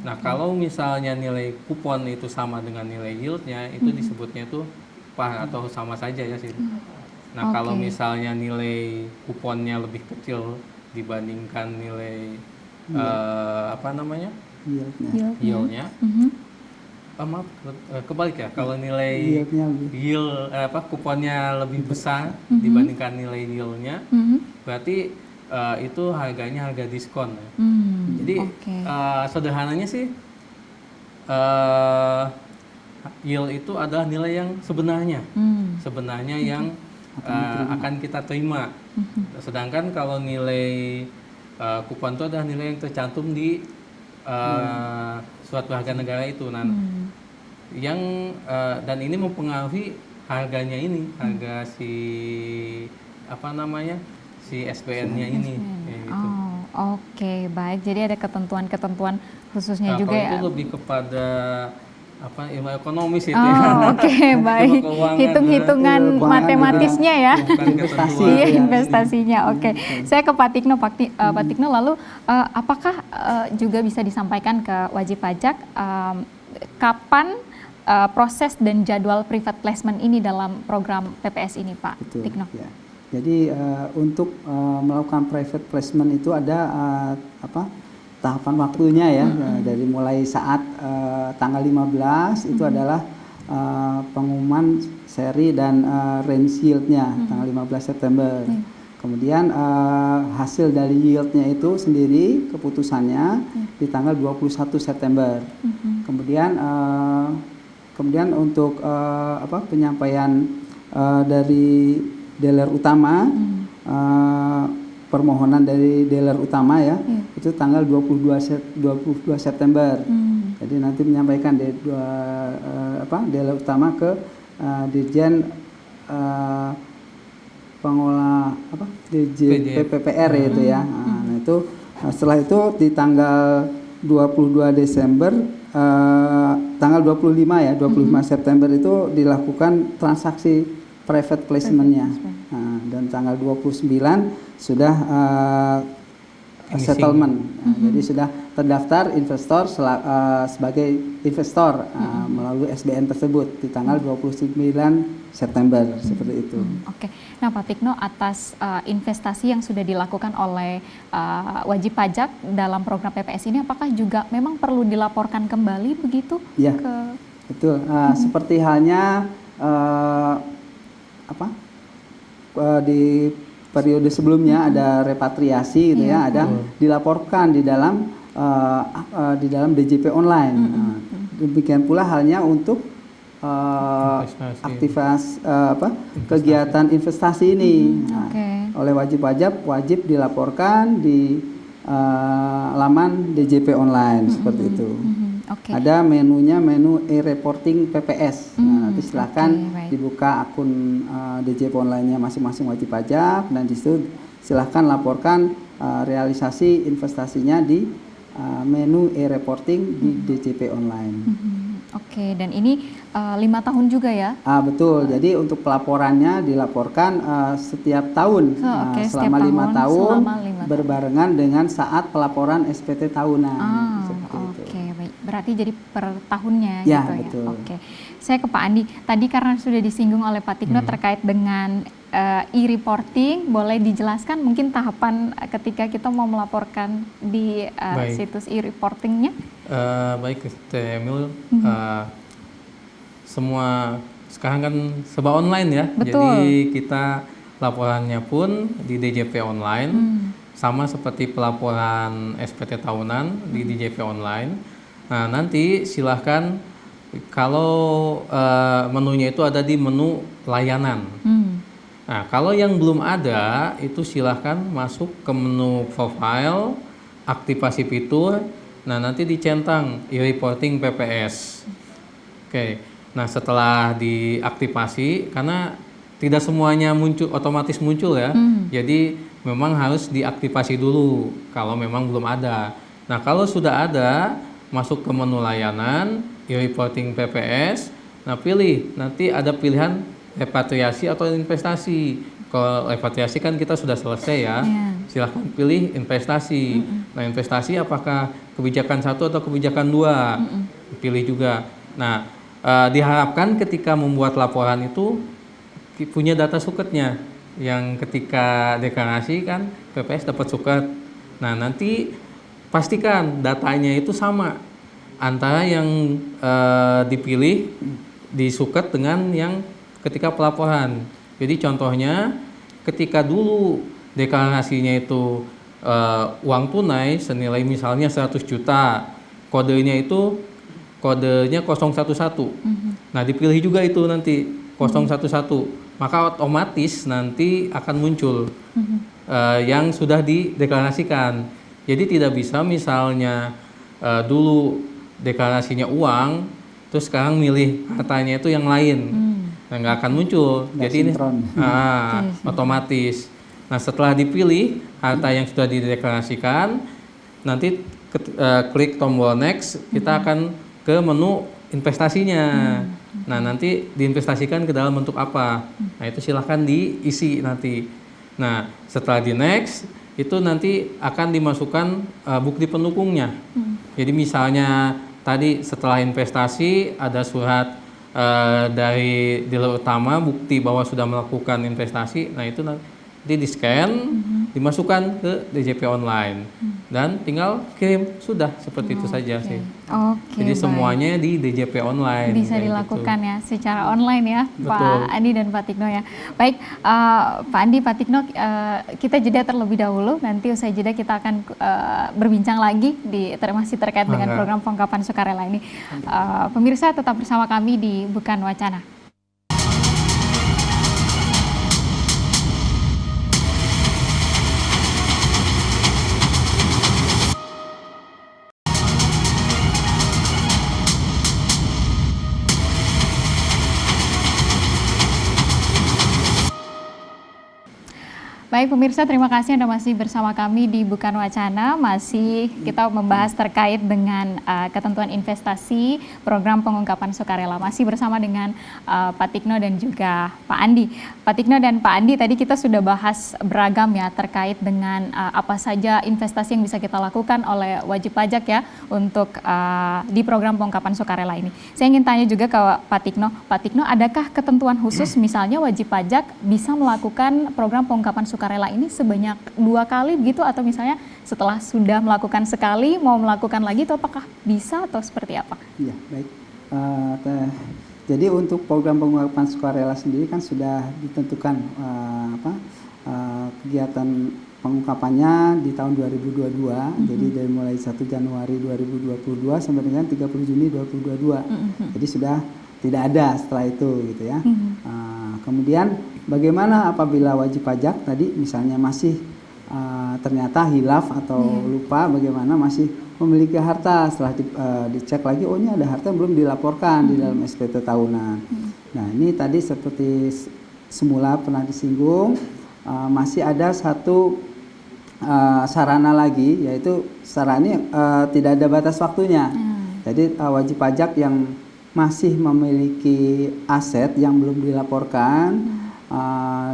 Nah, kalau misalnya nilai kupon itu sama dengan nilai yieldnya, itu disebutnya itu par atau sama saja ya sih. Nah, kalau misalnya nilai kuponnya lebih kecil dibandingkan nilai yieldnya, kebalik ya. Kalau nilai kuponnya lebih besar dibandingkan nilai yieldnya, berarti itu harganya harga diskon. Jadi sederhananya sih yield itu adalah nilai yang sebenarnya, yang akan kita terima. Sedangkan kalau nilai kupon itu adalah nilai yang tercantum di surat berharga negara itu. Nah, dan ini mempengaruhi harganya ini, harga si SBN-nya ini. Gitu. Oke, baik. Jadi ada ketentuan-ketentuan khususnya juga ya. Itu lebih kepada ilmu ekonomis itu ya. Oke, baik. Hitung-hitungan matematisnya ya. Investasinya. Oke. Saya ke Pak Tikno. Pak Tikno, lalu apakah juga bisa disampaikan ke wajib pajak kapan proses dan jadwal private placement ini dalam program PPS ini, Pak Tikno? Ya. Jadi untuk melakukan private placement itu ada tahapan waktunya ya, dari mulai saat tanggal 15 itu adalah pengumuman seri dan range yieldnya tanggal 15 September. Kemudian hasil dari yieldnya itu sendiri keputusannya di tanggal 21 September. Kemudian untuk penyampaian dari dealer utama, permohonan dari dealer utama ya, itu tanggal 22 September. Jadi nanti menyampaikan dealer utama ke Dirjen Pengelola PPPR itu ya. Nah itu setelah itu di tanggal 22 Desember tanggal 25 ya, 25 September itu dilakukan transaksi private placement-nya. Nah, dan tanggal 29 sudah settlement. Jadi sudah terdaftar investor sebagai investor melalui SBN tersebut di tanggal 29 September seperti itu. Oke. Nah, Pak Tikno, atas investasi yang sudah dilakukan oleh wajib pajak dalam program PPS ini, apakah juga memang perlu dilaporkan kembali begitu? Ya, betul. Seperti halnya di periode sebelumnya ada repatriasi gitu ya, ada dilaporkan di dalam DJP online. Demikian pula halnya untuk kegiatan investasi ini. Oleh wajib pajak wajib dilaporkan di laman DJP online seperti itu. Ada menunya, menu e-reporting PPS. Nah, nanti silakan dibuka akun DJP online-nya masing-masing wajib pajak, dan di situ silahkan laporkan realisasi investasinya di menu e-reporting di DJP online. Oke, dan ini 5 tahun juga ya? Betul, jadi untuk pelaporannya dilaporkan setiap tahun selama 5 tahun berbarengan dengan saat pelaporan SPT tahunan. Oke, baik. Berarti jadi per tahunnya ya, gitu betul. ya? Oke. Saya ke Pak Andi, tadi karena sudah disinggung oleh Pak Tikno terkait dengan e-reporting, boleh dijelaskan mungkin tahapan ketika kita mau melaporkan di situs e-reportingnya? Baik, Teh Emil, semua sekarang kan serba online ya. Betul. Jadi kita laporannya pun di DJP online, sama seperti pelaporan SPT tahunan di DJP online. Nah, nanti silahkan kalau menunya itu ada di menu layanan. Nah, kalau yang belum ada itu silahkan masuk ke menu profile, aktivasi fitur. Nah, nanti dicentang e-reporting PPS. Oke. Nah, setelah diaktifasi, karena tidak semuanya otomatis muncul ya. Jadi memang harus diaktifasi dulu kalau memang belum ada. Nah, kalau sudah ada, masuk ke menu layanan, e-reporting PPS. Nah, pilih, nanti ada pilihan repatriasi atau investasi. Kalau repatriasi kan kita sudah selesai ya. Silahkan pilih investasi. Nah, investasi apakah kebijakan 1 atau kebijakan 2? Pilih juga. Nah, diharapkan ketika membuat laporan itu punya data suketnya. Yang ketika deklarasi kan PPS dapat suket. Nah, nanti pastikan datanya itu sama antara yang dipilih di suket dengan yang ketika pelaporan. Jadi contohnya ketika dulu deklarasinya itu uang tunai senilai misalnya 100 juta, kodenya 011. Nah, dipilih juga itu nanti 011. Maka otomatis nanti akan muncul yang sudah dideklarasikan. Jadi tidak bisa misalnya dulu deklarasinya uang, terus sekarang milih hartanya itu yang lain. Nah, nggak akan muncul. Jadi ini otomatis. Nah, setelah dipilih harta yang sudah dideklarasikan, nanti klik tombol next, kita akan ke menu investasinya. Nah, nanti diinvestasikan ke dalam bentuk apa? Nah, itu silahkan diisi nanti. Nah, setelah di next, itu nanti akan dimasukkan bukti pendukungnya. Jadi misalnya tadi setelah investasi ada surat dari dealer utama bukti bahwa sudah melakukan investasi. Nah, itu nanti di-scan, dimasukkan ke DJP online dan tinggal kirim, sudah seperti itu saja sih. Jadi semuanya di DJP online bisa dilakukan gitu ya secara online ya. Betul. Pak Andi dan Pak Tikno ya. Baik, Pak Andi, Pak Tikno, kita jeda terlebih dahulu. Nanti usai jeda kita akan berbincang lagi masih terkait dengan program pengungkapan sukarela ini. Pemirsa tetap bersama kami di Bukan Wacana. Baik pemirsa, terima kasih Anda masih bersama kami di Bukan Wacana. Masih kita membahas terkait dengan ketentuan investasi program pengungkapan sukarela. Masih bersama dengan Pak Tikno dan juga Pak Andi. Pak Tikno dan Pak Andi, tadi kita sudah bahas beragam ya terkait dengan apa saja investasi yang bisa kita lakukan oleh wajib pajak ya untuk di program pengungkapan sukarela ini. Saya ingin tanya juga ke Pak Tikno. Pak Tikno, adakah ketentuan khusus misalnya wajib pajak bisa melakukan program pengungkapan sukarela ini sebanyak 2 kali begitu, atau misalnya setelah sudah melakukan sekali mau melakukan lagi, itu apakah bisa atau seperti apa? Iya, baik. Jadi untuk program pengungkapan sukarela sendiri kan sudah ditentukan kegiatan pengungkapannya di tahun 2022. Jadi dari mulai 1 Januari 2022 sampai dengan 30 Juni 2022. Jadi sudah tidak ada setelah itu gitu ya. Kemudian bagaimana apabila wajib pajak tadi misalnya masih ternyata hilaf atau lupa, bagaimana masih memiliki harta setelah dicek lagi, oh ini ada harta yang belum dilaporkan di dalam SPT tahunan. Nah ini tadi seperti semula pernah disinggung, masih ada satu sarana lagi, yaitu sarana tidak ada batas waktunya. Jadi wajib pajak yang masih memiliki aset yang belum dilaporkan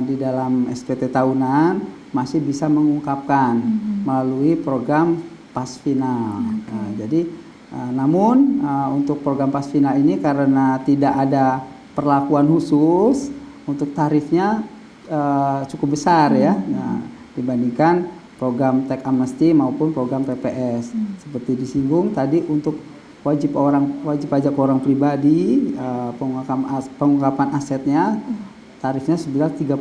di dalam SPT tahunan masih bisa mengungkapkan melalui program Pasfinal. Jadi namun untuk program Pasfinal ini karena tidak ada perlakuan khusus, untuk tarifnya cukup besar ya, dibandingkan program Tax Amnesty maupun program PPS. Seperti disinggung tadi, untuk wajib pajak orang pribadi pengungkapan asetnya tarifnya sebesar 30%.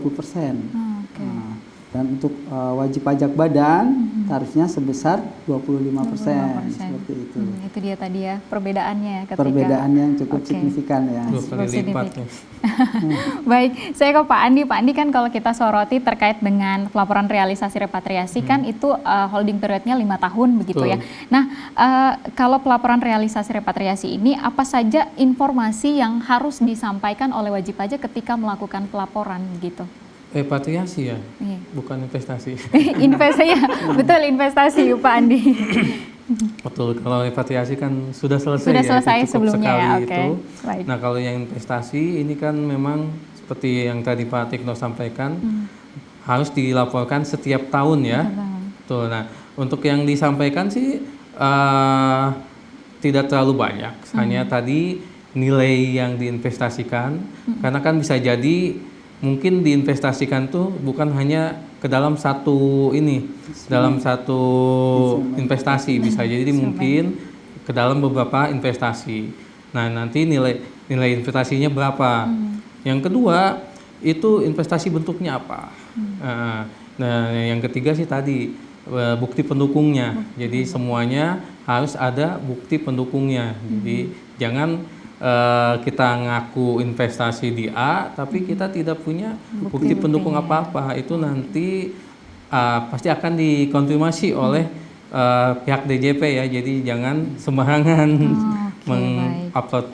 Dan untuk wajib pajak badan tarifnya sebesar 25%. Seperti itu. Itu dia tadi ya perbedaannya. Perbedaannya yang cukup signifikan ya. 2 kali lipat ya. Baik, saya ke Pak Andi. Pak Andi, kan kalau kita soroti terkait dengan pelaporan realisasi repatriasi kan itu holding periodnya 5 tahun begitu ya. Nah, kalau pelaporan realisasi repatriasi ini apa saja informasi yang harus disampaikan oleh wajib pajak ketika melakukan pelaporan begitu? Repatriasi ya, bukan investasi. Investasi ya, betul, investasi Pak Andi. Betul, kalau repatriasi kan sudah selesai, sudah ya, selesai cukup sebelumnya sekali ya, itu. Baik. Nah kalau yang investasi ini kan memang seperti yang tadi Pak Tikno sampaikan, harus dilaporkan setiap tahun ya. Betul. Nah untuk yang disampaikan sih tidak terlalu banyak, hanya tadi nilai yang diinvestasikan, karena kan bisa jadi mungkin diinvestasikan tuh bukan hanya ke dalam satu investasi, bisa jadi mungkin ke dalam beberapa investasi. Nah nanti nilai investasinya berapa. Yang kedua itu investasi bentuknya apa. Nah yang ketiga sih tadi bukti pendukungnya. Jadi semuanya harus ada bukti pendukungnya. Jadi jangan kita ngaku investasi di A tapi kita tidak punya bukti pendukung apa-apa, itu nanti pasti akan dikonfirmasi oleh pihak DJP ya, jadi jangan sembarangan mengupload.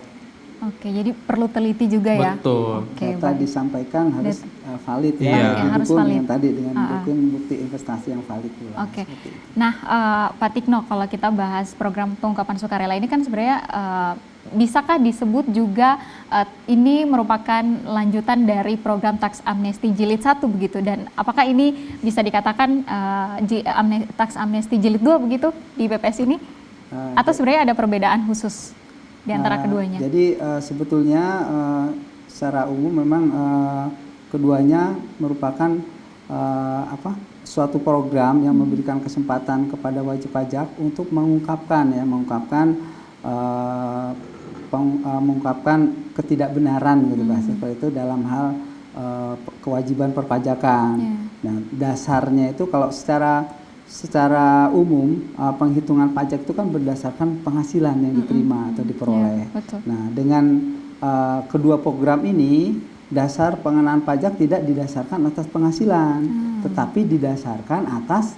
Oke, jadi perlu teliti juga ya. Betul. Data disampaikan harus valid ya. Iya. Harus valid. Yang tadi dengan bukti investasi yang valid pula. Oke. Nah, Pak Tikno, kalau kita bahas program pengungkapan sukarela ini kan sebenarnya bisakah disebut juga ini merupakan lanjutan dari program Tax Amnesty Jilid 1 begitu, dan apakah ini bisa dikatakan Tax Amnesty Jilid 2 begitu di BPS ini? Atau sebenarnya ada perbedaan khusus di antara keduanya? Jadi sebetulnya secara umum memang keduanya merupakan suatu program yang memberikan kesempatan kepada wajib pajak untuk mengungkapkan ketidakbenaran gitu bahasa seperti itu dalam hal kewajiban perpajakan. Nah, dasarnya itu kalau secara umum penghitungan pajak itu kan berdasarkan penghasilan yang diterima atau diperoleh. Nah, dengan kedua program ini dasar pengenaan pajak tidak didasarkan atas penghasilan, tetapi didasarkan atas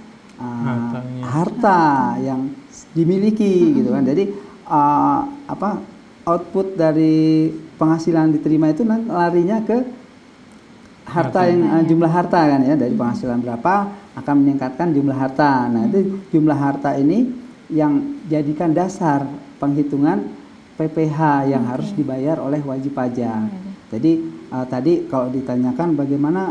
harta yang dimiliki gitu kan. Jadi output dari penghasilan diterima itu larinya ke harta yang jumlah harta kan ya, dari penghasilan berapa akan meningkatkan jumlah harta. Nah, itu jumlah harta ini yang jadikan dasar penghitungan PPh yang harus dibayar oleh wajib pajak. Jadi tadi kalau ditanyakan bagaimana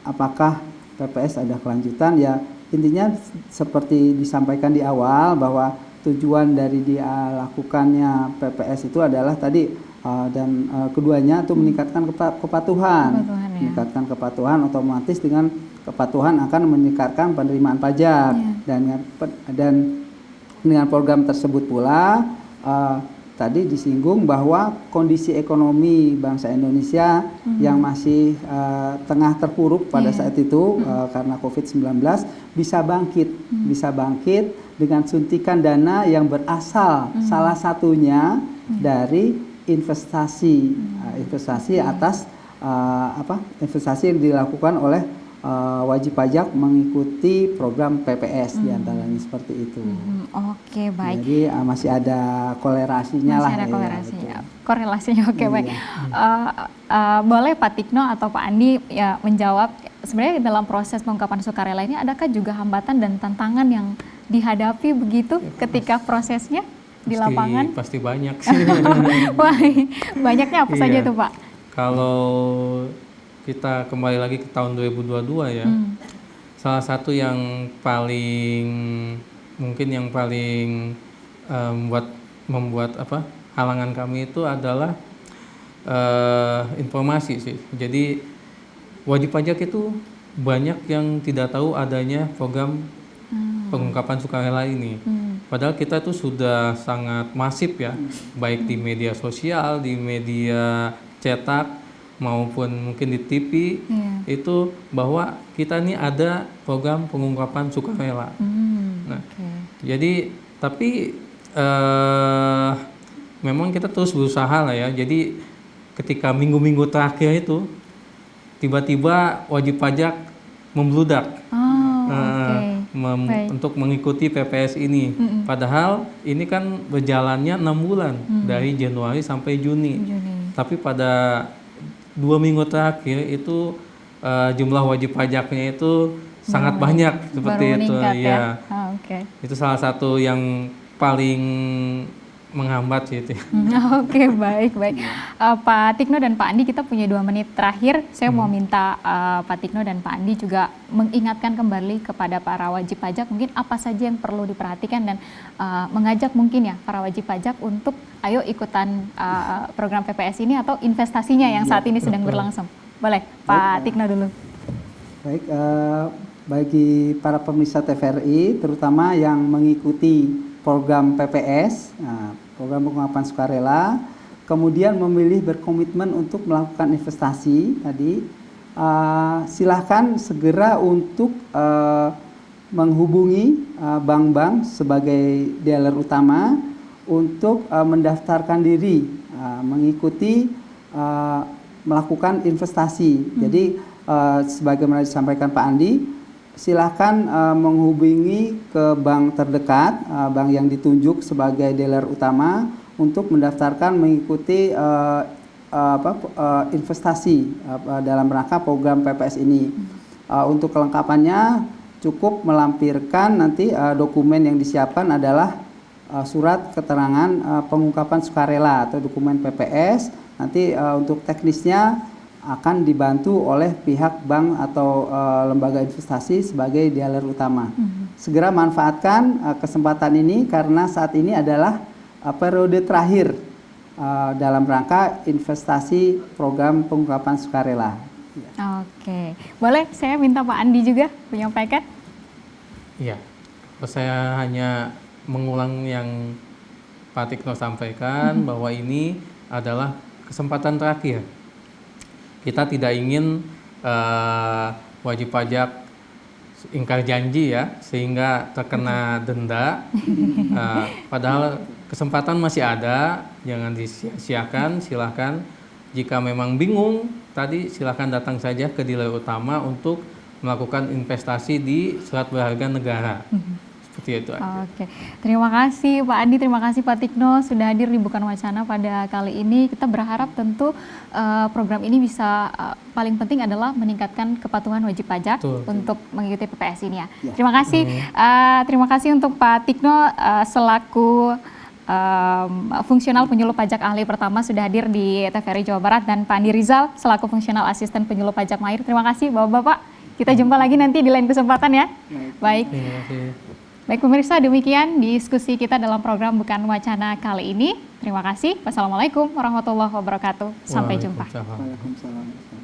apakah PPS ada kelanjutan, ya intinya seperti disampaikan di awal bahwa tujuan dari dilakukannya PPS itu adalah tadi dan keduanya itu meningkatkan kepatuhan, meningkatkan kepatuhan, otomatis dengan kepatuhan akan meningkatkan penerimaan pajak. Dan dengan program tersebut pula tadi disinggung bahwa kondisi ekonomi bangsa Indonesia yang masih tengah terpuruk pada saat itu karena COVID-19 bisa bangkit dengan suntikan dana yang berasal salah satunya dari investasi atas investasi yang dilakukan oleh wajib pajak mengikuti program PPS diantaranya seperti itu. Oke, baik. Jadi masih ada korelasinya lah. Masih ada korelasinya. Korelasinya, oke, baik. Boleh Pak Tikno atau Pak Andi ya menjawab, sebenarnya dalam proses pengungkapan sukarela ini adakah juga hambatan dan tantangan yang dihadapi begitu ketika prosesnya di lapangan? Pasti banyak sih. Wah, banyaknya apa saja tuh Pak? Kalau kita kembali lagi ke tahun 2022 ya, salah satu yang paling membuat halangan kami itu adalah informasi sih. Jadi wajib pajak itu banyak yang tidak tahu adanya program pengungkapan sukarela ini. Padahal kita tuh sudah sangat masif ya, baik di media sosial, di media cetak, maupun mungkin di TV, itu bahwa kita ini ada program pengungkapan sukarela. Jadi tapi memang kita terus berusaha lah ya. Jadi ketika minggu-minggu terakhir itu tiba-tiba wajib pajak membludak. Untuk mengikuti PPS ini. Padahal ini kan berjalannya 6 bulan dari Januari sampai Juni. Tapi pada 2 minggu terakhir itu jumlah wajib pajaknya itu sangat banyak seperti itu ya. Itu salah satu yang paling menghambat sih itu. Oke, baik. Pak Tikno dan Pak Andi, kita punya 2 menit terakhir. Saya mau minta Pak Tikno dan Pak Andi juga mengingatkan kembali kepada para wajib pajak mungkin apa saja yang perlu diperhatikan dan mengajak mungkin ya para wajib pajak untuk ayo ikutan program PPS ini atau investasinya yang saat ini sedang berlangsung. Boleh, Pak Tikno dulu. Baik, bagi para pemirsa TVRI terutama yang mengikuti program PPS, program pengungkapan sukarela, kemudian memilih berkomitmen untuk melakukan investasi tadi, silahkan segera untuk menghubungi bank-bank sebagai dealer utama untuk mendaftarkan diri, mengikuti melakukan investasi. Jadi sebagaimana disampaikan Pak Andi, silahkan menghubungi ke bank terdekat, bank yang ditunjuk sebagai dealer utama untuk mendaftarkan mengikuti investasi dalam rangka program PPS ini. Untuk kelengkapannya cukup melampirkan nanti dokumen yang disiapkan adalah surat keterangan pengungkapan sukarela atau dokumen PPS. Nanti untuk teknisnya akan dibantu oleh pihak bank atau lembaga investasi sebagai dealer utama. Segera manfaatkan kesempatan ini karena saat ini adalah periode terakhir dalam rangka investasi program pengungkapan sukarela. Oke, boleh saya minta Pak Andi juga menyampaikan? Iya, saya hanya mengulang yang Pak Tikno sampaikan bahwa ini adalah kesempatan terakhir. Kita tidak ingin wajib pajak ingkar janji ya, sehingga terkena denda. Padahal kesempatan masih ada, jangan disia-siakan. Silahkan, jika memang bingung, tadi silahkan datang saja ke dealer utama untuk melakukan investasi di surat berharga negara. Seperti seperti itu aja. Oke, terima kasih Pak Andi, terima kasih Pak Tikno sudah hadir di Bukan Wacana pada kali ini. Kita berharap tentu program ini bisa paling penting adalah meningkatkan kepatuhan wajib pajak untuk mengikuti PPS ini ya. Terima kasih, terima kasih untuk Pak Tikno selaku fungsional penyuluh pajak ahli pertama sudah hadir di TVRI Jawa Barat, dan Pak Andi Rizal selaku fungsional asisten penyuluh pajak mahir. Terima kasih Bapak-bapak. Kita jumpa lagi nanti di lain kesempatan ya. Baik. Baik pemirsa, demikian diskusi kita dalam program Bukan Wacana kali ini. Terima kasih. Wassalamualaikum warahmatullahi wabarakatuh. Sampai jumpa. Waalaikumsalam.